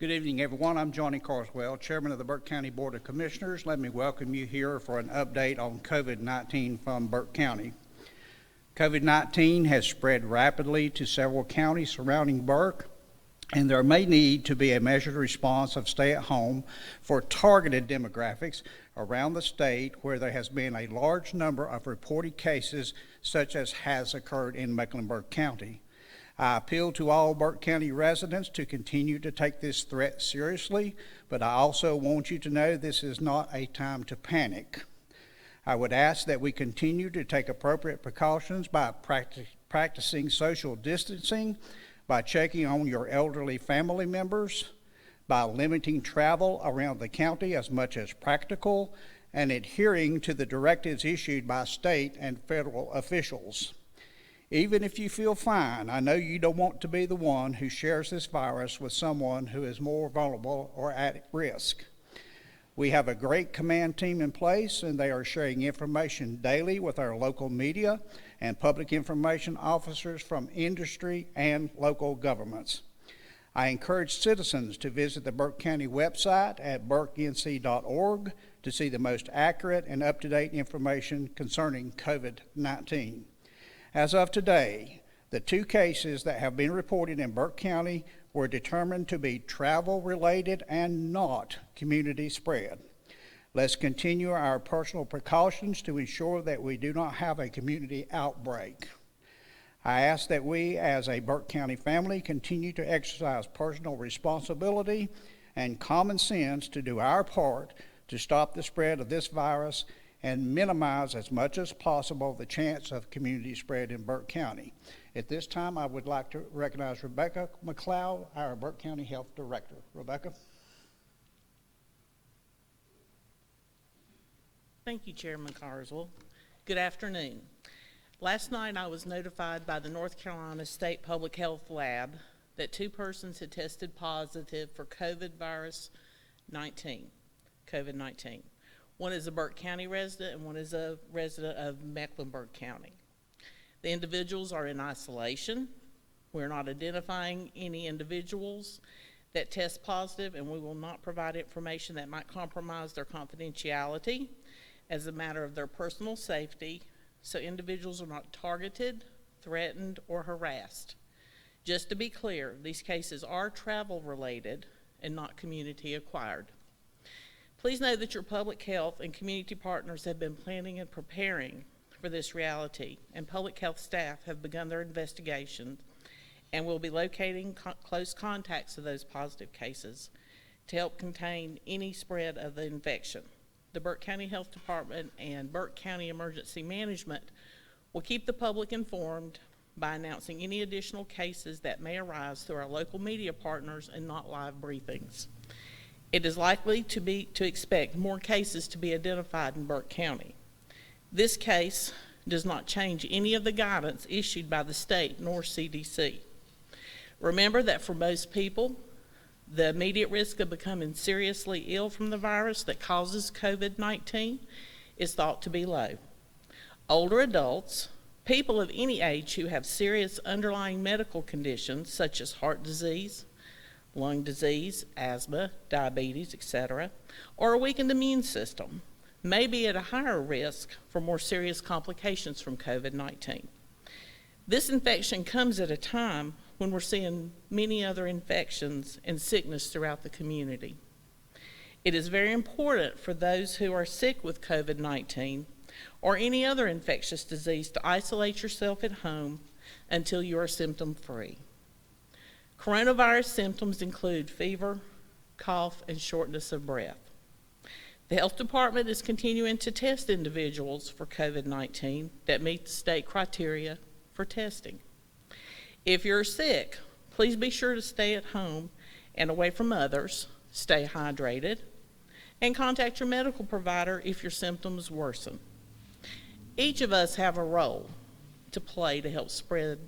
Good evening, everyone. I'm Johnny Carswell, Chairman of the Burke County Board of Commissioners. Let me welcome you here for an update on COVID-19 from Burke County. COVID-19 has spread rapidly to several counties surrounding Burke, and there may need to be a measured response of stay-at-home for targeted demographics around the state where there has been a large number of reported cases, such as has occurred in Mecklenburg County. I appeal to all Burke County residents to continue to take this threat seriously, but I also want you to know this is not a time to panic. I would ask that we continue to take appropriate precautions by practicing social distancing, by checking on your elderly family members, by limiting travel around the county as much as practical, and adhering to the directives issued by state and federal officials. Even if you feel fine, I know you don't want to be the one who shares this virus with someone who is more vulnerable or at risk. We have a great command team in place, and they are sharing information daily with our local media and public information officers from industry and local governments. I encourage citizens to visit the Burke County website at burkenc.org to see the most accurate and up-to-date information concerning COVID-19. As of today, the 2 cases that have been reported in Burke County were determined to be travel-related and not community spread. Let's continue our personal precautions to ensure that we do not have a community outbreak. I ask that we, as a Burke County family, continue to exercise personal responsibility and common sense to do our part to stop the spread of this virus and minimize as much as possible the chance of community spread in Burke County. At this time, I would like to recognize Rebecca McLeod, our Burke County Health Director. Rebecca. Thank you, Chairman Carswell. Good afternoon. Last night, I was notified by the North Carolina State Public Health Lab that 2 persons had tested positive for COVID-19. One is a Burke County resident and one is a resident of Mecklenburg County. The individuals are in isolation. We're not identifying any individuals that test positive, and we will not provide information that might compromise their confidentiality as a matter of their personal safety, so individuals are not targeted, threatened, or harassed. Just to be clear, these cases are travel related and not community acquired. Please know that your public health and community partners have been planning and preparing for this reality, and public health staff have begun their investigation and will be locating close contacts of those positive cases to help contain any spread of the infection. The Burke County Health Department and Burke County Emergency Management will keep the public informed by announcing any additional cases that may arise through our local media partners and not live briefings. It is likely to expect more cases to be identified in Burke County. This case does not change any of the guidance issued by the state nor CDC. Remember that for most people, the immediate risk of becoming seriously ill from the virus that causes COVID-19 is thought to be low. Older adults, people of any age who have serious underlying medical conditions such as heart disease, lung disease, asthma, diabetes, etc., or a weakened immune system may be at a higher risk for more serious complications from COVID-19. This infection comes at a time when we're seeing many other infections and sickness throughout the community. It is very important for those who are sick with COVID-19 or any other infectious disease to isolate yourself at home until you are symptom-free. Coronavirus symptoms include fever, cough, and shortness of breath. The health department is continuing to test individuals for COVID-19 that meet the state criteria for testing. If you're sick, please be sure to stay at home and away from others, stay hydrated, and contact your medical provider if your symptoms worsen. Each of us have a role to play to help slow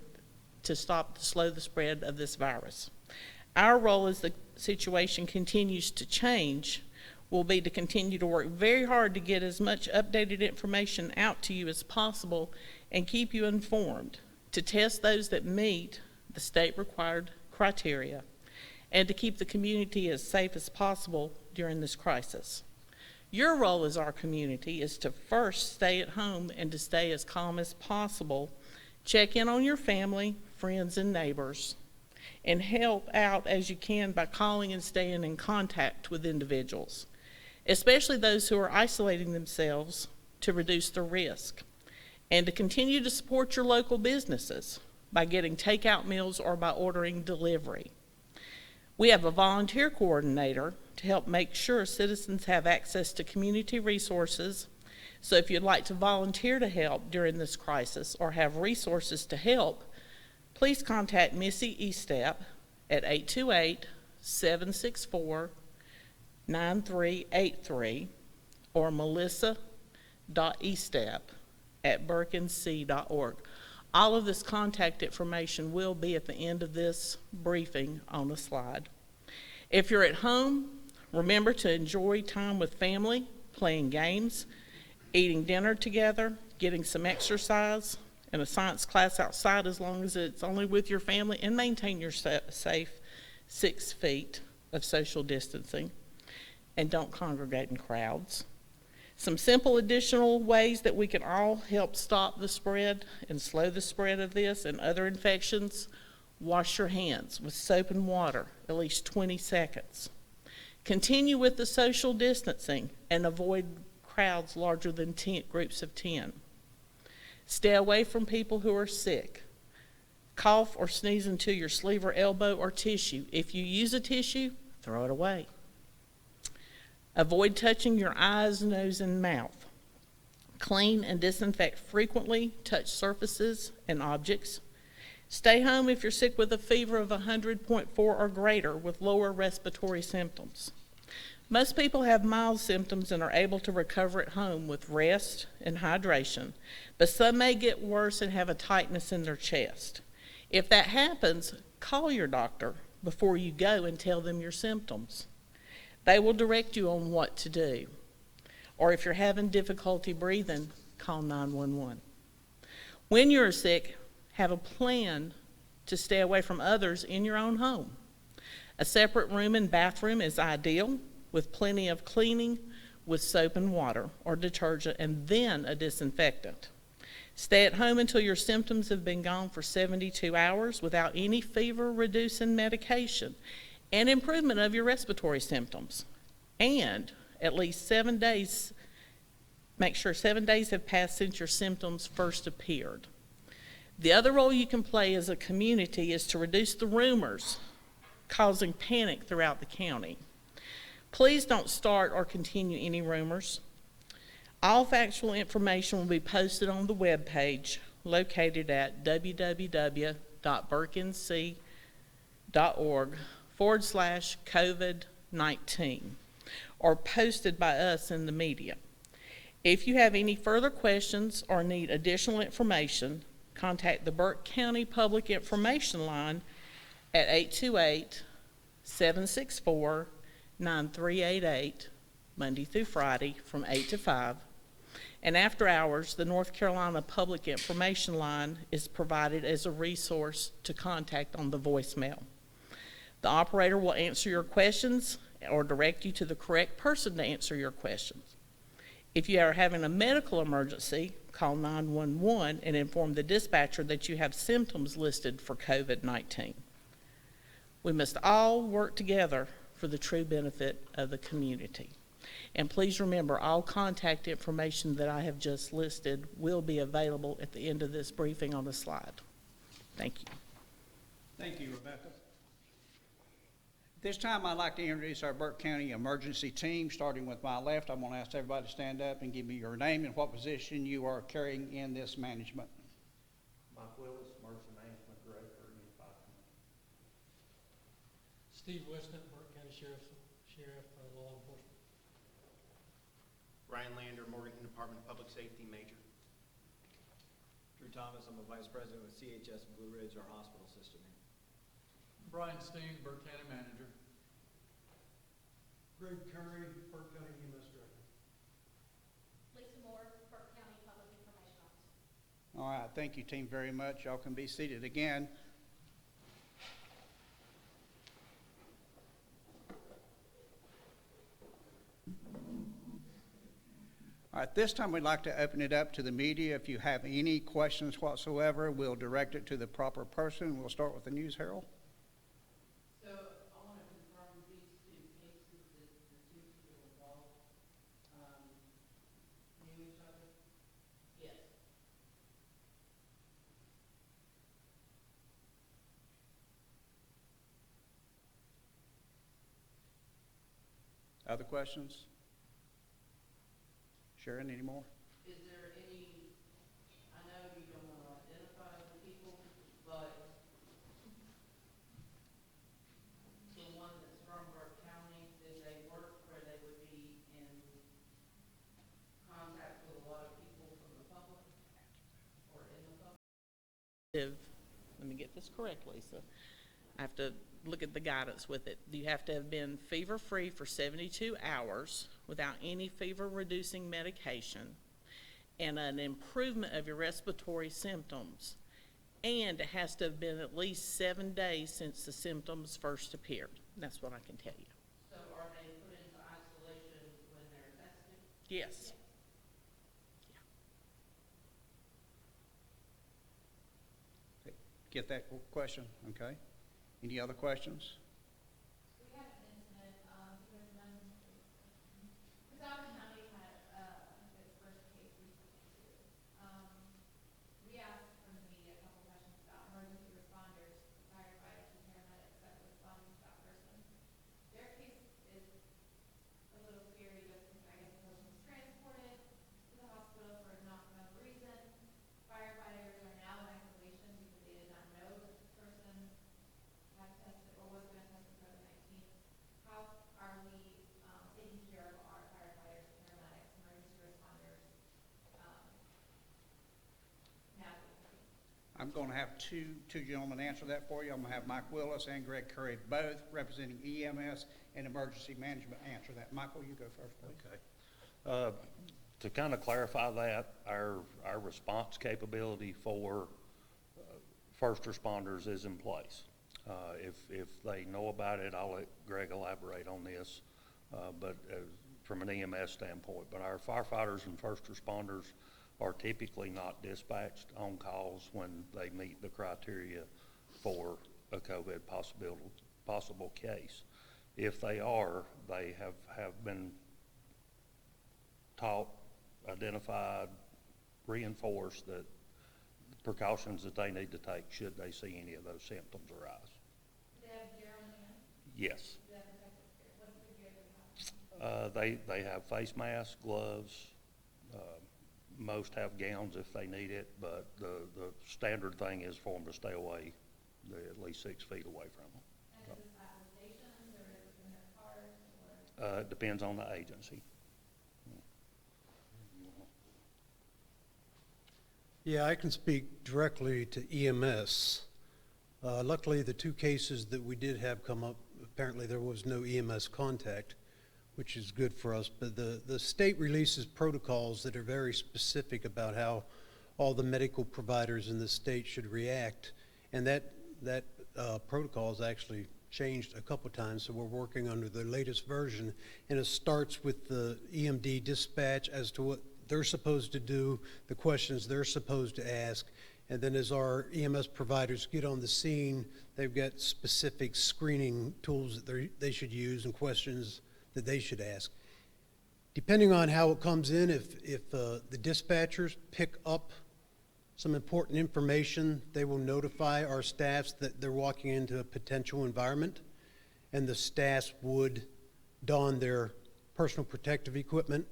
the spread of this virus. Our role as the situation continues to change will be to continue to work very hard to get as much updated information out to you as possible and keep you informed, to test those that meet the state required criteria, and to keep the community as safe as possible during this crisis. Your role as our community is to first stay at home and to stay as calm as possible. Check in on your family, friends, and neighbors, and help out as you can by calling and staying in contact with individuals, especially those who are isolating themselves, to reduce the risk, and to continue to support your local businesses by getting takeout meals or by ordering delivery. We have a volunteer coordinator to help make sure citizens have access to community resources. So if you'd like to volunteer to help during this crisis or have resources to help, please contact Missy Estep at 828-764-9383 or melissa.estep@burkensc.org. All of this contact information will be at the end of this briefing on the slide. If you're at home, remember to enjoy time with family, playing games, eating dinner together, getting some exercise, and a science class outside as long as it's only with your family, and maintain your safe 6 feet of social distancing, and don't congregate in crowds. Some simple additional ways that we can all help stop the spread and slow the spread of this and other infections: wash your hands with soap and water at least 20 seconds. Continue with the social distancing and avoid crowds larger than 10, groups of 10. Stay away from people who are sick. Cough or sneeze into your sleeve or elbow or tissue. If you use a tissue, throw it away. Avoid touching your eyes, nose, and mouth. Clean and disinfect frequently. Touch surfaces and objects. Stay home if you're sick with a fever of 100.4 or greater with lower respiratory symptoms. Most people have mild symptoms and are able to recover at home with rest and hydration, but some may get worse and have a tightness in their chest. If that happens, call your doctor before you go and tell them your symptoms. They will direct you on what to do. Or if you're having difficulty breathing, call 911. When you're sick, have a plan to stay away from others in your own home. A separate room and bathroom is ideal, with plenty of cleaning with soap and water or detergent, and then a disinfectant. Stay at home until your symptoms have been gone for 72 hours without any fever-reducing medication and improvement of your respiratory symptoms. And at least 7 days, make sure 7 days have passed since your symptoms first appeared. The other role you can play as a community is to reduce the rumors causing panic throughout the county. Please don't start or continue any rumors. All factual information will be posted on the webpage located at www.burkensc.org/COVID-19 or posted by us in the media. If you have any further questions or need additional information, contact the Burke County Public Information Line at 828-764-9388, Monday through Friday from 8 to 5. And after hours, the North Carolina Public Information Line is provided as a resource to contact on the voicemail. The operator will answer your questions or direct you to the correct person to answer your questions. If you are having a medical emergency, call 911 and inform the dispatcher that you have symptoms listed for COVID-19. We must all work together for the true benefit of the community. And please remember, all contact information that I have just listed will be available at the end of this briefing on the slide. Thank you. Thank you, Rebecca. This time I'd like to introduce our Burke County emergency team. Starting with my left, I'm going to ask everybody to stand up and give me your name and what position you are carrying in this management. Mike Willis, Emergency Management Director, Unified Command. Steve Weston, Burke County Sheriff, Law Enforcement. Ryan Lander, Morganton Department of Public Safety, Major. Drew Thomas, I'm a Vice President with CHS Blue Ridge, our hospital system here. Brian Steen, Burke County Manager. Greg Curry, Burke County EMS Director. Lisa Moore, Burke County Public Information Officer. All right, thank you, team, very much. Y'all can be seated again. At this time, we'd like to open it up to the media. If you have any questions whatsoever, we'll direct it to the proper person. We'll start with the News Herald. So I want to confirm these two cases that the two people involved knew each other? Yes. Other questions? Sharon, any more? Is there any, I know you don't want to identify the people, but the one that's from Burke County, did they work where they would be in contact with a lot of people from the public or in the public? Let me get this correct, Lisa. I have to look at the guidance with it. You have to have been fever-free for 72 hours without any fever-reducing medication and an improvement of your respiratory symptoms. And it has to have been at least 7 days since the symptoms first appeared. That's what I can tell you. So are they put into isolation when they're tested? Yes. Get that question, okay? Any other questions? We had an incident, because South County had, its first case recently too. We asked from the media a couple questions about emergency responders, firefighters, and paramedics that were responding to that person. Their case is a little scary just because I guess the person was transported to the hospital for not known reason. Firefighters are now in isolation because they did not know that the person had tested or was going to test for COVID-19. How are we taking care of our firefighters, paramedics, emergency responders now? I'm going to have two gentlemen answer that for you. I'm going to have Mike Willis and Greg Curry, both representing EMS and emergency management, answer that. Michael, you go first, please. Okay. To kind of clarify that, our response capability for first responders is in place. If they know about it, I'll let Greg elaborate on this, but from an EMS standpoint. But our firefighters and first responders are typically not dispatched on calls when they meet the criteria for a COVID possible case. If they are, they have been taught, identified, reinforced that precautions that they need to take should they see any of those symptoms arise. Do they have gear on hand? Yes. Do they have protective gear? What's the gear that we have? They have face masks, gloves, most have gowns if they need it, but the standard thing is for them to stay away, at least 6 feet away from them. And is this at the stations or is it in their cars or? It depends on the agency. Yeah, I can speak directly to EMS. Luckily, the two cases that we did have come up, apparently there was no EMS contact, which is good for us. But the state releases protocols that are very specific about how all the medical providers in the state should react. And that protocol has actually changed a couple times, so we're working under the latest version. And it starts with the EMD dispatch as to what they're supposed to do, the questions they're supposed to ask, and then as our EMS providers get on the scene, they've got specific screening tools that they should use and questions that they should ask. Depending on how it comes in, if the dispatchers pick up some important information, they will notify our staffs that they're walking into a potential environment, and the staffs would don their personal protective equipment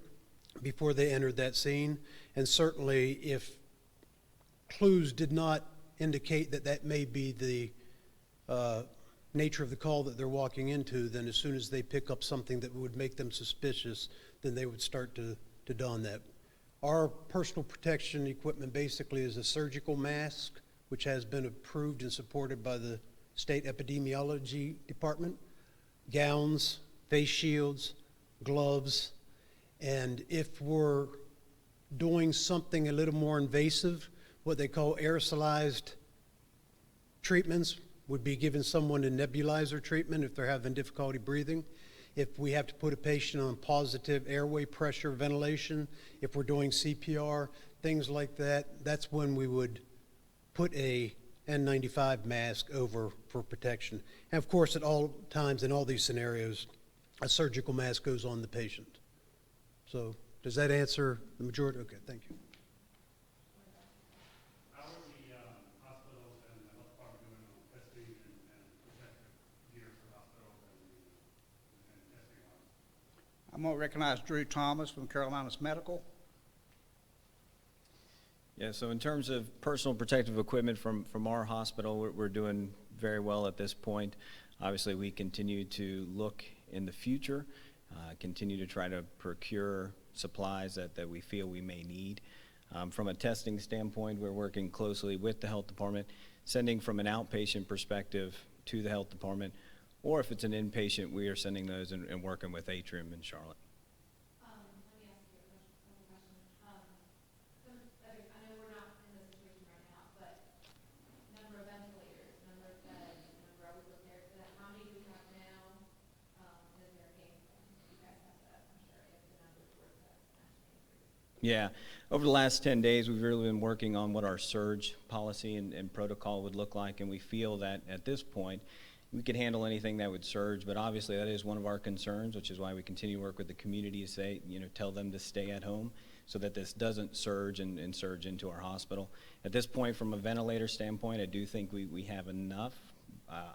before they entered that scene. And certainly if clues did not indicate that that may be the nature of the call that they're walking into, then as soon as they pick up something that would make them suspicious, then they would start to don that. Our personal protection equipment basically is a surgical mask, which has been approved and supported by the state epidemiology department, gowns, face shields, gloves, and if we're doing something a little more invasive, what they call aerosolized treatments would be giving someone a nebulizer treatment if they're having difficulty breathing. If we have to put a patient on positive airway pressure ventilation, if we're doing CPR, things like that, that's when we would put a N95 mask over for protection. And of course, at all times in all these scenarios, a surgical mask goes on the patient. So does that answer the majority? Okay, thank you. How are the hospitals and the health department doing on testing and protective gear for hospitals and testing arms? I'm going to recognize Drew Thomas from Carolinas Medical. Yeah, so in terms of personal protective equipment from our hospital, we're doing very well at this point. Obviously, we continue to look in the future, continue to try to procure supplies that we feel we may need. From a testing standpoint, we're working closely with the health department, sending from an outpatient perspective to the health department, or if it's an inpatient, we are sending those and working with Atrium in Charlotte. Let me ask you a question. I know we're not in this situation right now, but number of ventilators, number of beds, are we prepared for that? How many do we have now? And is there a game plan? You guys have that, I'm sure, if the numbers were to actually increase. Yeah, over the last 10 days, we've really been working on what our surge policy and protocol would look like, and we feel that at this point, we could handle anything that would surge, but obviously that is one of our concerns, which is why we continue to work with the community to say, tell them to stay at home so that this doesn't surge and surge into our hospital. At this point, from a ventilator standpoint, I do think we have enough.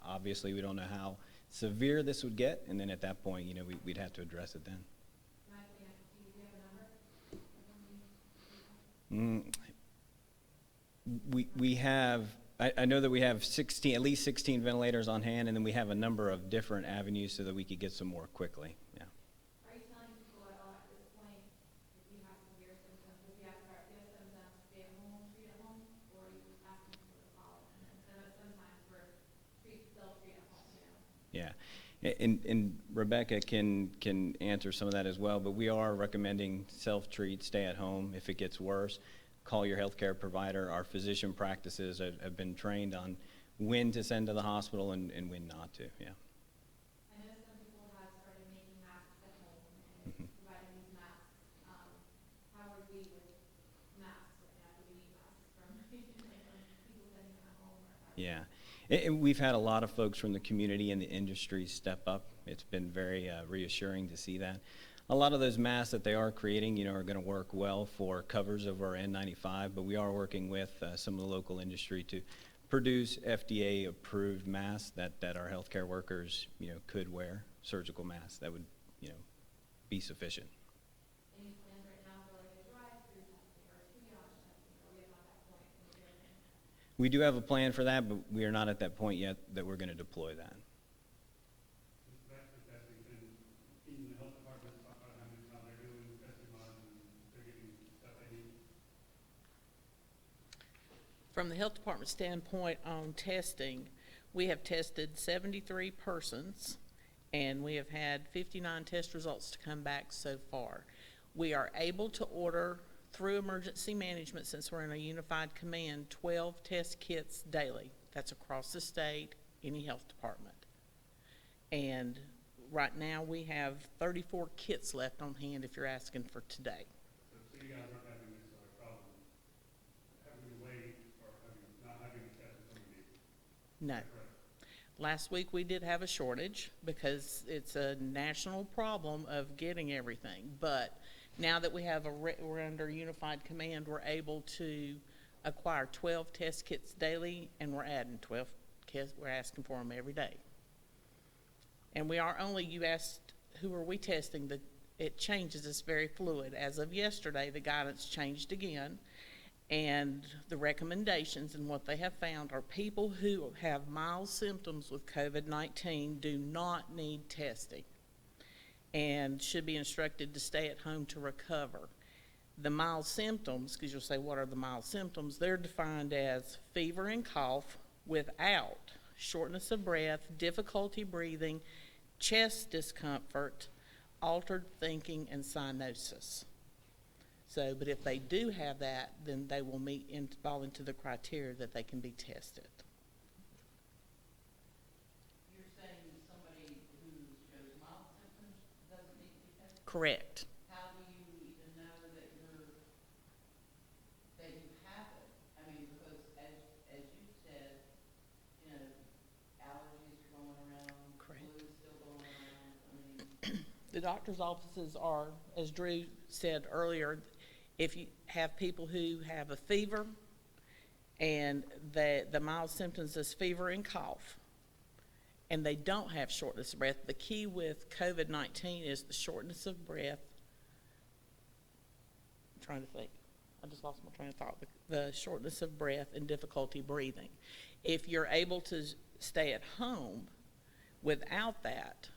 Obviously, we don't know how severe this would get, and then at that point, we'd have to address it then. Do you have a number? We have, I know that we have at least 16 ventilators on hand, and then we have a number of different avenues so that we could get some more quickly. Yeah. Are you telling people at all at this point, if you have severe symptoms, if you have symptoms, stay at home, treat at home, or are you asking for the follow? And then sometimes we're self-treat at home, Yeah. And Rebecca can answer some of that as well, but we are recommending self-treat, stay at home. If it gets worse, call your healthcare provider. Our physician practices have been trained on when to send to the hospital and when not to, yeah. I know some people have started making masks at home and providing these masks. How are we with masks right now? Do we need masks from people sending them at home? Yeah. And we've had a lot of folks from the community and the industry step up. It's been very reassuring to see that. A lot of those masks that they are creating, are going to work well for covers of our N95, but we are working with some of the local industry to produce FDA-approved masks that our healthcare workers, could wear, surgical masks that would, be sufficient. Any plans right now for like a drive-through testing or triage testing, or are we not at that point? We do have a plan for that, but we are not at that point yet that we're going to deploy that. From the health department standpoint on testing, we have tested 73 persons, and we have had 59 test results to come back so far. We are able to order through emergency management, since we're in a unified command, 12 test kits daily. That's across the state, any health department. And right now we have 34 kits left on hand if you're asking for today. So you guys aren't having this problem, having to wait or not having a test for some of these? No. Last week we did have a shortage because it's a national problem of getting everything. But now that we have we're under unified command, we're able to acquire 12 test kits daily, and we're adding 12 kits. We're asking for them every day. And we are only, you asked, who are we testing? It changes. It's very fluid. As of yesterday, the guidance changed again. And the recommendations and what they have found are people who have mild symptoms with COVID-19 do not need testing and should be instructed to stay at home to recover. The mild symptoms, because you'll say, what are the mild symptoms? They're defined as fever and cough without shortness of breath, difficulty breathing, chest discomfort, altered thinking, and cyanosis. So, but if they do have that, then they will fall into the criteria that they can be tested. You're saying somebody who shows mild symptoms Correct. How do you even know that that you have it? I mean, because as you said, you know, allergies are going around, Correct. flu is still going around, I mean. The doctor's offices are, as Drew said earlier, if you have people who have a fever and the mild symptoms is fever and cough, and they don't have shortness of breath, the key with COVID-19 is the shortness of breath. I'm trying to think. I just lost my train of thought. The shortness of breath and difficulty breathing. If you're able to stay at home without that,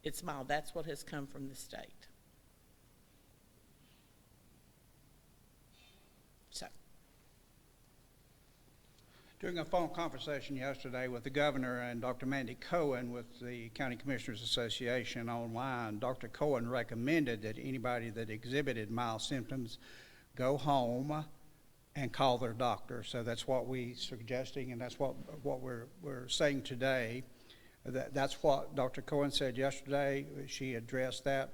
it's mild. That's what has come from the state. So, During a phone conversation yesterday with the governor and Dr. Mandy Cohen with the County Commissioners Association online, Dr. Cohen recommended that anybody that exhibited mild symptoms go home and call their doctor. So that's what we're suggesting, and that's what we're saying today. That's what Dr. Cohen said yesterday. She addressed that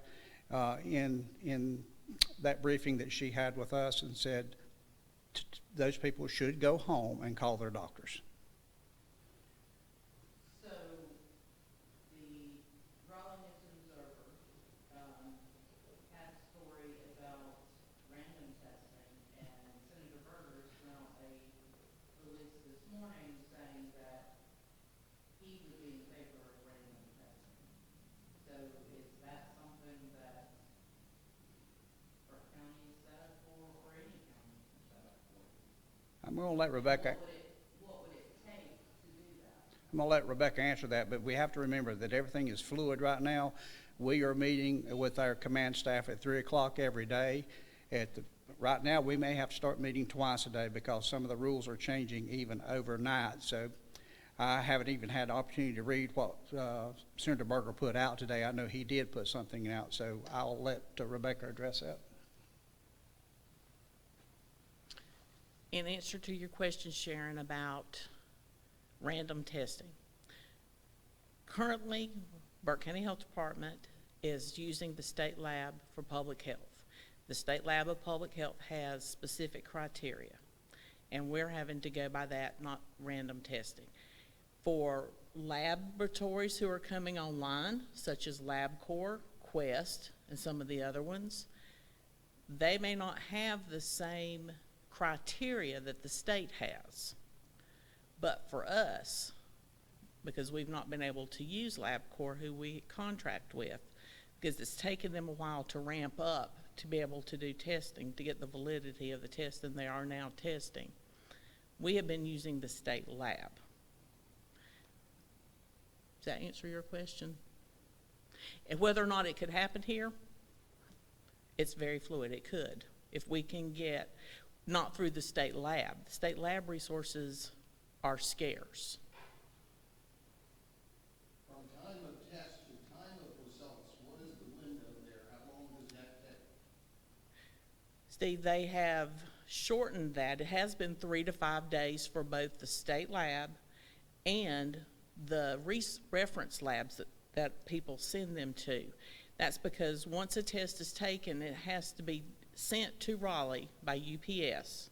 in that briefing that she had with us, and said those people should go home and call their doctors. So, the Raleigh-Nixon Observer had a story about random testing, and Senator Berger sent out a release this morning saying that he would be in favor of random testing. So is that something that our county is set up for, or any county is set up for? I'm going to let Rebecca. What would it take to do that? I'm going to let Rebecca answer that, but we have to remember that everything is fluid right now. We are meeting with our command staff at 3 o'clock every day. Right now, we may have to start meeting twice a day because some of the rules are changing even overnight. So I haven't even had the opportunity to read what Senator Berger put out today. I know he did put something out, so I'll let Rebecca address that. in answer to your question, Sharon, about random testing, currently, Burke County Health Department is using the state lab for public health. The state lab of public health has specific criteria, and we're having to go by that, not random testing. For laboratories who are coming online, such as LabCorp, Quest, and some of the other ones, they may not have the same criteria that the state has. But for us, because we've not been able to use LabCorp, who we contract with, because it's taken them a while to ramp up to be able to do testing, to get the validity of the test, and they are now testing. We have been using the state lab. Does that answer your question? And whether or not it could happen here, it's very fluid. It could. If we can get, not through the state lab. The state lab resources are scarce. From time of test to time of results, what is the window there? How long does that take? Steve, they have shortened that. It has been 3 to 5 days for both the state lab and the reference labs that people send them to. That's because once a test is taken, it has to be sent to Raleigh by UPS.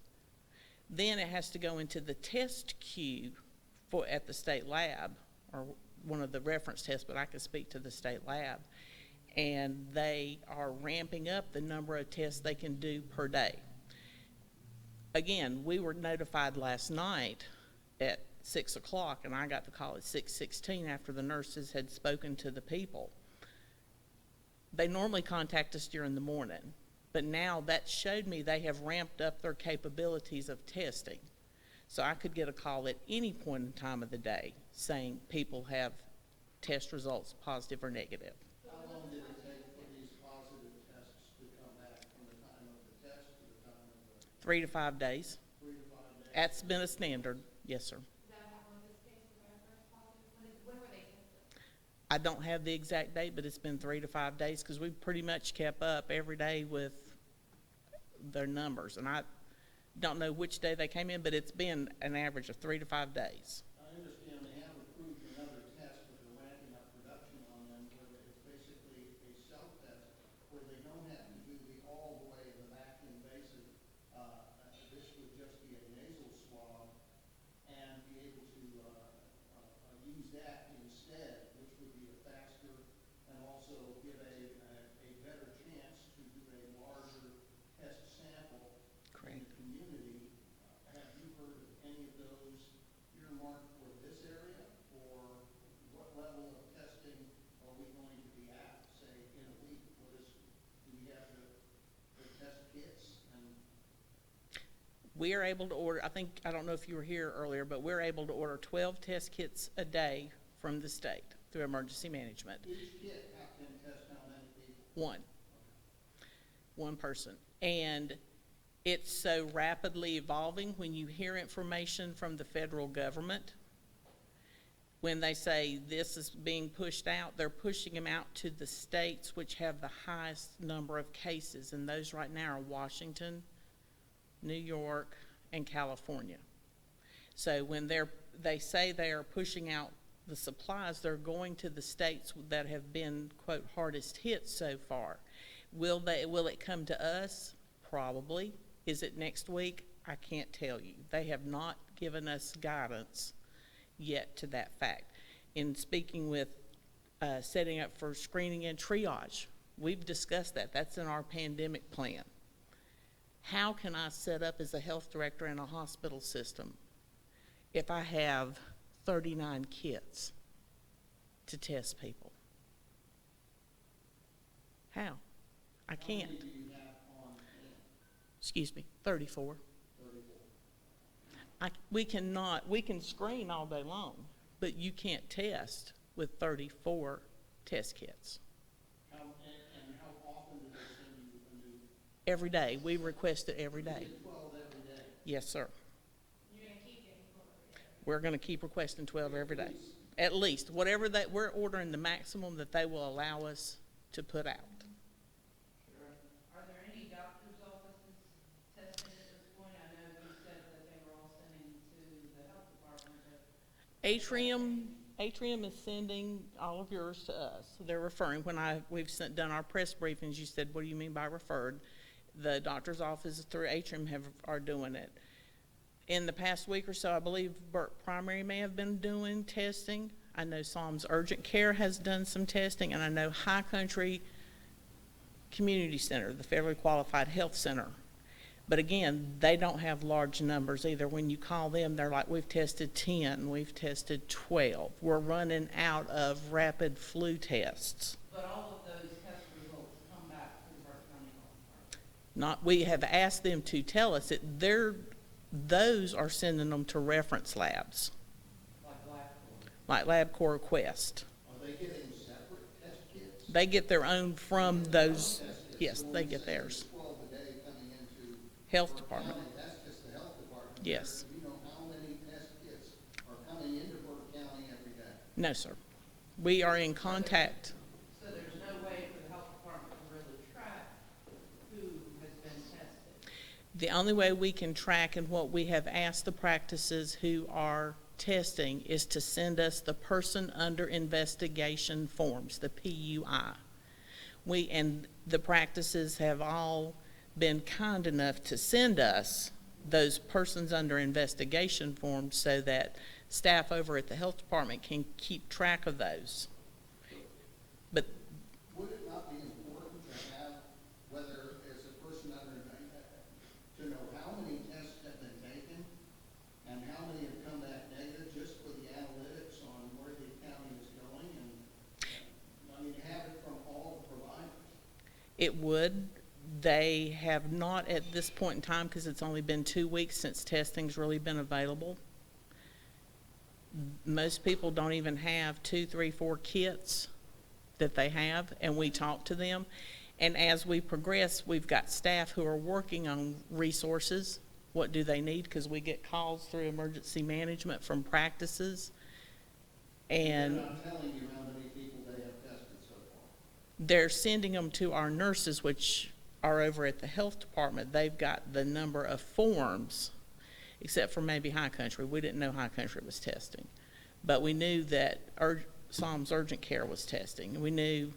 Then it has to go into the test queue at the state lab, or one of the reference tests, but I can speak to the state lab. And they are ramping up the number of tests they can do per day. Again, we were notified last night at 6 o'clock, and I got the call at 6:16 after the nurses had spoken to the people. They normally contact us during the morning, but now that showed me they have ramped up their capabilities of testing. So I could get a call at any point in time of the day saying people have test results, positive or negative. How long did it take for these positive tests to come back from the time of the test to the time of the 3 to 5 days. 3 to 5 days? That's been a standard, yes, sir. Is that what happened with this case with our first positive? When were they tested? I don't have the exact date, but it's been 3 to 5 days because we've pretty much kept up every day with their numbers. And I don't know which day they came in, but it's been an average of 3 to 5 days. I understand they have approved another test, but they're ramping up production on them, where it's basically a self-test, where use that instead, which would be a faster and also give a better chance to do a larger test sample in the community. Have you heard of any of those earmarked for this area? Or what level of testing are we going to be at, say, in a week? Do we have the test kits? And We are able to order, I don't know if you were here earlier, but we're able to order 12 test kits a day from the state through emergency management. each kit can test how many people? One person. And it's so rapidly evolving. When you hear information from the federal government, when they say this is being pushed out, they're pushing them out to the states which have the highest number of cases, and those right now are Washington, New York, and California. So when they say they are pushing out the supplies, they're going to the states that have been, quote, hardest hit so far. Will it come to us? Probably. Is it next week? I can't tell you. They have not given us guidance yet to that fact. In speaking with setting up for screening and triage, we've discussed that. That's in our pandemic plan. How can I set up as a health director in a hospital system if I have 39 kits to test people? How? I can't. How many do you have on hand? Excuse me, 34. 34. We can screen all day long, but you can't test with 34 test kits. And how often do they send you a new? Every day. We request it every day. You get 12 every day. Yes, sir. You're gonna keep getting 12 every day. We're going to keep requesting 12 every day. At least. Whatever we're ordering the maximum that they will allow us to put out. Are there any doctor's offices testing at this point? I know you said that they were all sending to the health department, but Atrium is sending all of yours to us. They're referring. When we've done our press briefings, you said, what do you mean by referred? The doctor's offices through Atrium are doing it. In the past week or so, I believe Burke Primary may have been doing testing. I know Psalms Urgent Care has done some testing, and I know High Country Community Center, the Federally Qualified Health Center. But again, they don't have large numbers either. When you call them, they're like, we've tested 10, we've tested 12. We're running out of rapid flu tests. but all of those test results come back to the Burke County Health Department. We have asked them to tell us that those are sending them to reference labs, like LabCorp Quest. Are they getting separate test kits? They get their own from those, Test kits. yes, So they when get you say theirs. 12 a day coming into Health Burke Department. County, that's just the health department. Yes. Do you know how many test kits are coming into Burke County every day? No, sir. We are in contact. So there's no way for the health department to really track who has been tested. The only way we can track, and what we have asked the practices who are testing, is to send us the person under investigation forms, the PUI. And the practices have all been kind enough to send us those persons under investigation forms so that staff over at the health department can keep track of those. But Would it not be important to have, whether as a person under, to know how many tests have been taken and how many have come back negative, just for the analytics on where the county is going, and, I mean, have it from all the providers? it would. They have not at this point in time, because it's only been 2 weeks since testing's really been available. Most people don't even have 2, 3, 4 kits that they have, and we talk to them. And as we progress, we've got staff who are working on resources. What do they need? Because we get calls through emergency management from practices. And They're not telling you how many people they have tested so far. they're sending them to our nurses, which are over at the health department. They've got the number of forms, except for maybe High Country. We didn't know High Country was testing. But we knew that Psalms Urgent Care was testing. And we knew,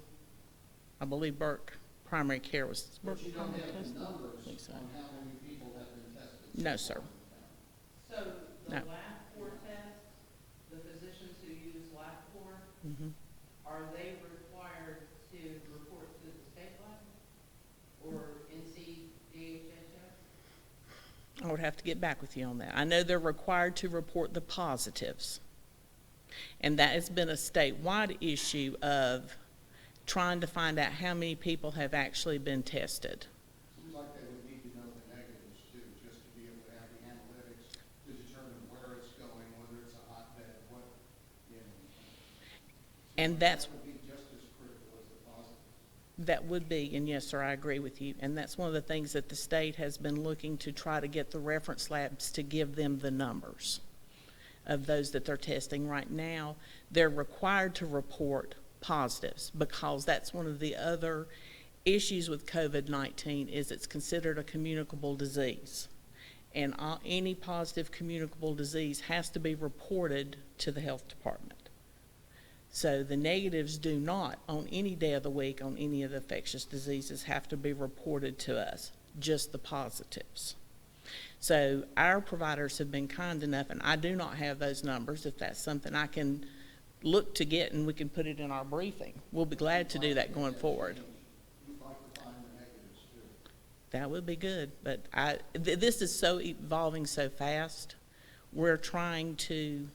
I believe Burke Primary Care was. But you don't Primary have the testing? numbers I think so. on how many people have been tested. No, so sir. far. So the No. LabCorp test, the physicians who use LabCorp I would have to get back with you on that. I know they're required to report the positives. And that has been a statewide issue of trying to find out how many people have actually been tested. Seems like they would need to know the negatives too, just to be able to have the analytics to determine where it's going, whether it's a hotbed, what, you know. And that's, That would be just as critical as the positives. that would be, and yes, sir, I agree with you. And that's one of the things that the state has been looking to try to get the reference labs to give them the numbers of those that they're testing right now. They're required to report positives because that's one of the other issues with COVID-19 is it's considered a communicable disease. And any positive communicable disease has to be reported to the health department. So the negatives do not, on any day of the week, on any of the infectious diseases, have to be reported to us, just the positives. So our providers have been kind enough, and I do not have those numbers. If that's something I can look to get and we can put it in our briefing, we'll be glad to do that going forward. We'd like to find the negatives too. That would be good, but this is so evolving so fast. We're trying to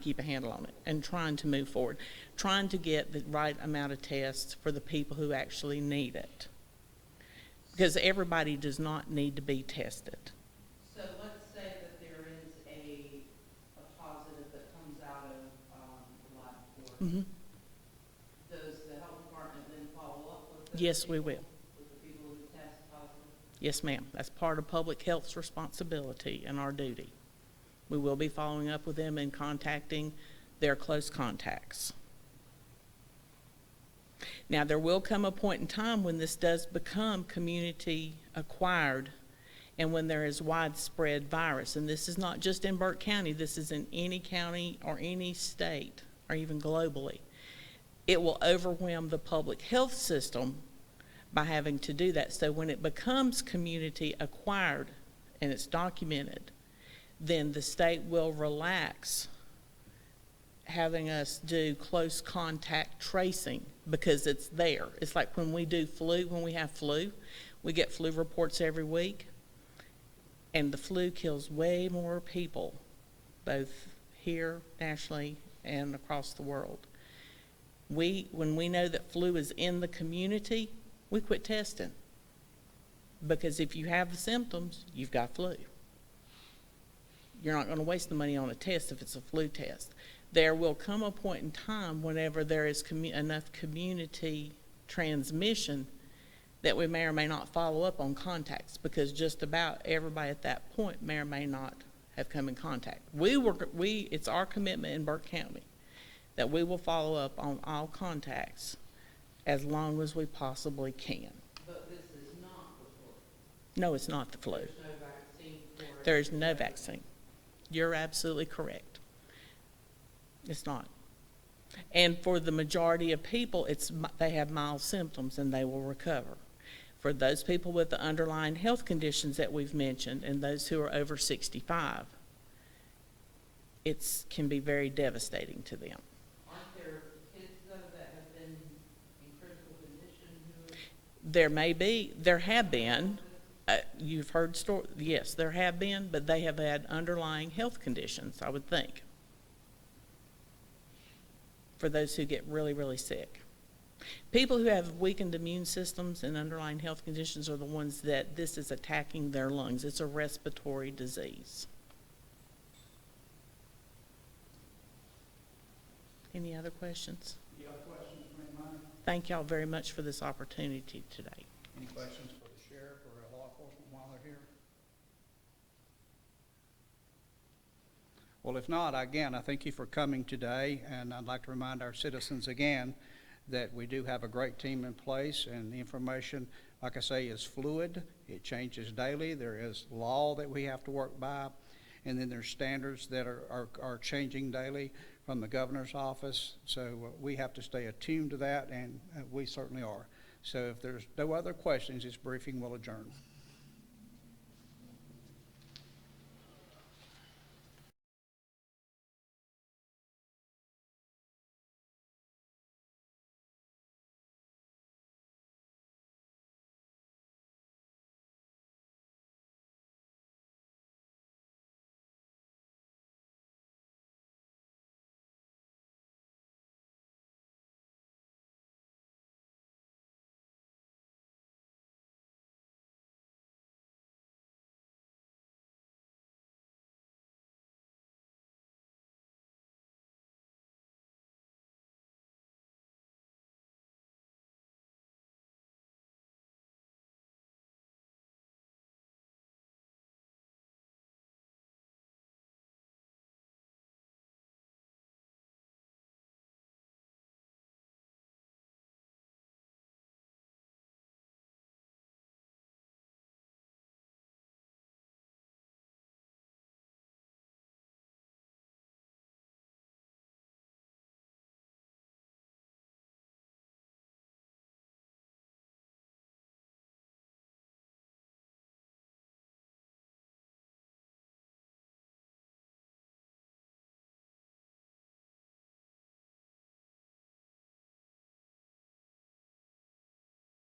keep a handle on it and trying to move forward, trying to get the right amount of tests for the people who actually need it. Because everybody does not need to be tested. So let's say that there is a positive that comes out of the lab report. Mm-hmm. Does the health department then follow up with those Yes, we people, will. with the people who test positive? Yes, ma'am. That's part of public health's responsibility and our duty. We will be following up with them and contacting their close contacts. Now, there will come a point in time when this does become community acquired and when there is widespread virus. And this is not just in Burke County, this is in any county or any state or even globally. It will overwhelm the public health system by having to do that. So when it becomes community acquired and it's documented, then the state will relax having us do close contact tracing because it's there. It's like when we do flu, when we have flu, we get flu reports every week, and the flu kills way more people, both here nationally and across the world. When we know that flu is in the community, we quit testing. Because if you have the symptoms, you've got flu. You're not going to waste the money on a test if it's a flu test. There will come a point in time whenever there is enough community transmission that we may or may not follow up on contacts, because just about everybody at that point may or may not have come in contact. It's our commitment in Burke County that we will follow up on all contacts as long as we possibly can. But this is not the flu. No, it's not the flu. There's no vaccine for it. There is no vaccine. You're absolutely correct. It's not. And for the majority of people, they have mild symptoms and they will recover. For those people with the underlying health conditions that we've mentioned and those who are over 65, it can be very devastating to them. Aren't there kids, though, that have been in critical condition who There have been. You've heard stories. Yes, there have been, but they have had underlying health conditions, I would think, for those who get really, really sick. People who have weakened immune systems and underlying health conditions are the ones that this is attacking their lungs. It's a respiratory disease. Any other questions? Any other questions from anybody? Thank y'all very much for this opportunity today. Any questions for the sheriff or law enforcement while they're here? Well, if not, again, I thank you for coming today, and I'd like to remind our citizens again that we do have a great team in place, and the information, like I say, is fluid. It changes daily. There is law that we have to work by, and then there's standards that are changing daily from the governor's office. So we have to stay attuned to that, and we certainly are. So if there's no other questions, this briefing will adjourn.